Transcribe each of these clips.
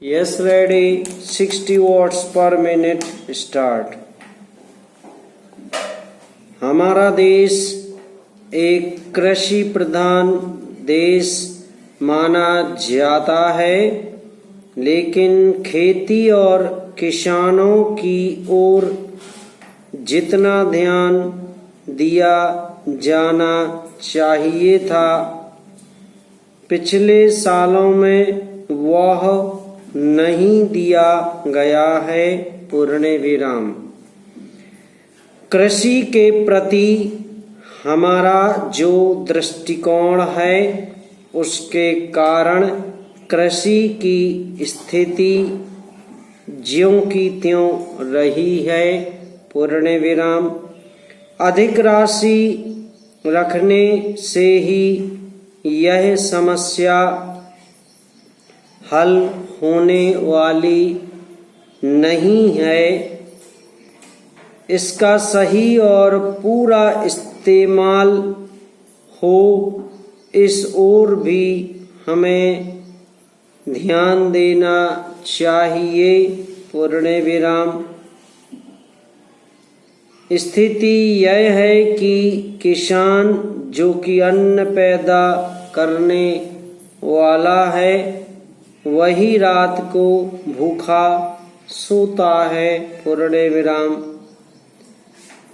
Yes, ready. 60 watts per minute. Start. हमारा देश एक कृषि प्रधान देश माना जाता है, लेकिन खेती और किसानों की ओर जितना ध्यान दिया जाना चाहिए था, पिछले सालों में वह नहीं दिया गया है। पूर्ण विराम। कृषि के प्रति हमारा जो दृष्टिकोण है, उसके कारण कृषि की स्थिति ज्यों की त्यों रही है। पूर्ण विराम। अधिक राशि रखने से ही यह समस्या हल होने वाली नहीं है। इसका सही और पूरा इस्तेमाल हो, इस ओर भी हमें ध्यान देना चाहिए। पूर्ण विराम। स्थिति यह है कि किसान जो कि अन्न पैदा करने वाला है, वही रात को भूखा सोता है। पूर्ण विराम।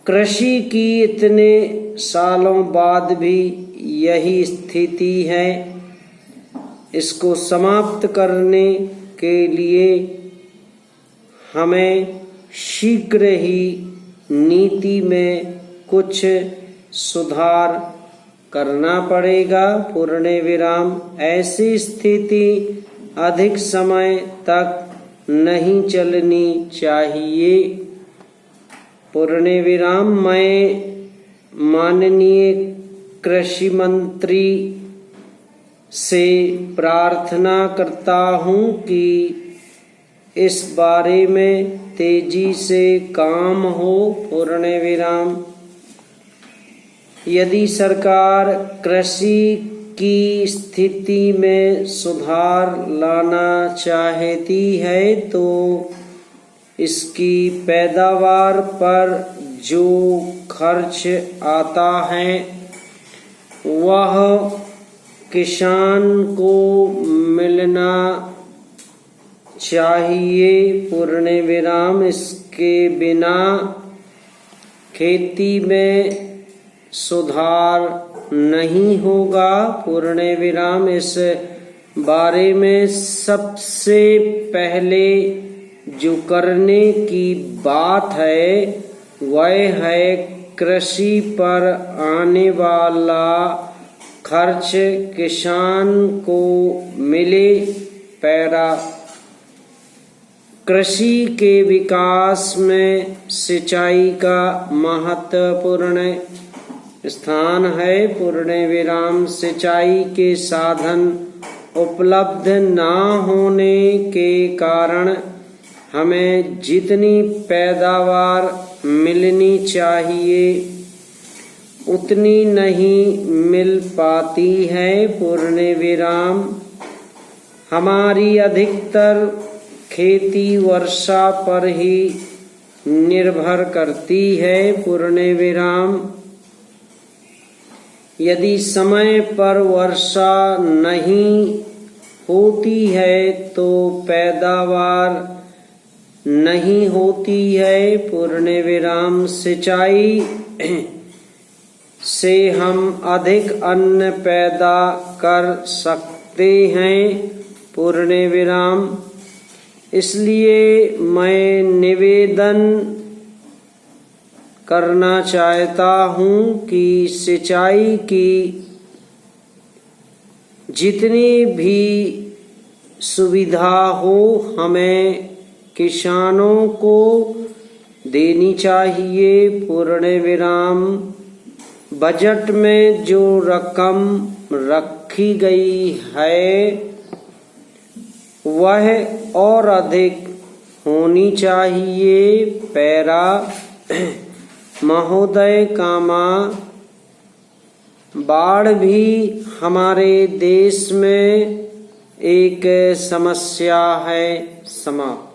कृषि की इतने सालों बाद भी यही स्थिति है। इसको समाप्त करने के लिए हमें शीघ्र ही नीति में कुछ सुधार करना पड़ेगा। पूर्ण विराम। ऐसी स्थिति अधिक समय तक नहीं चलनी चाहिए। पूर्ण विराम। मैं माननीय कृषि मंत्री से प्रार्थना करता हूं कि इस बारे में तेजी से काम हो। पूर्ण विराम। यदि सरकार कृषि की स्थिति में सुधार लाना चाहती है, तो इसकी पैदावार पर जो खर्च आता है, वह किसान को मिलना चाहिए। पूर्ण विराम। इसके बिना खेती में सुधार नहीं होगा। पूर्ण विराम। इस बारे में सबसे पहले जो करने की बात है, वह है कृषि पर आने वाला खर्च किसान को मिले। पैरा। कृषि के विकास में सिंचाई का महत्वपूर्ण स्थान है। पूर्ण विराम। सिंचाई के साधन उपलब्ध न होने के कारण हमें जितनी पैदावार मिलनी चाहिए, उतनी नहीं मिल पाती है। पूर्ण विराम। हमारी अधिकतर खेती वर्षा पर ही निर्भर करती है। पूर्ण विराम। यदि समय पर वर्षा नहीं होती है, तो पैदावार नहीं होती है। पूर्ण विराम। सिंचाई से हम अधिक अन्न पैदा कर सकते हैं। पूर्ण विराम। इसलिए मैं निवेदन करना चाहता हूं कि सिंचाई की जितनी भी सुविधा हो, हमें किसानों को देनी चाहिए। पूर्ण विराम। बजट में जो रकम रखी गई है, वह और अधिक होनी चाहिए। पैरा। महोदय कामा। बाढ़ भी हमारे देश में एक समस्या है समाप्त।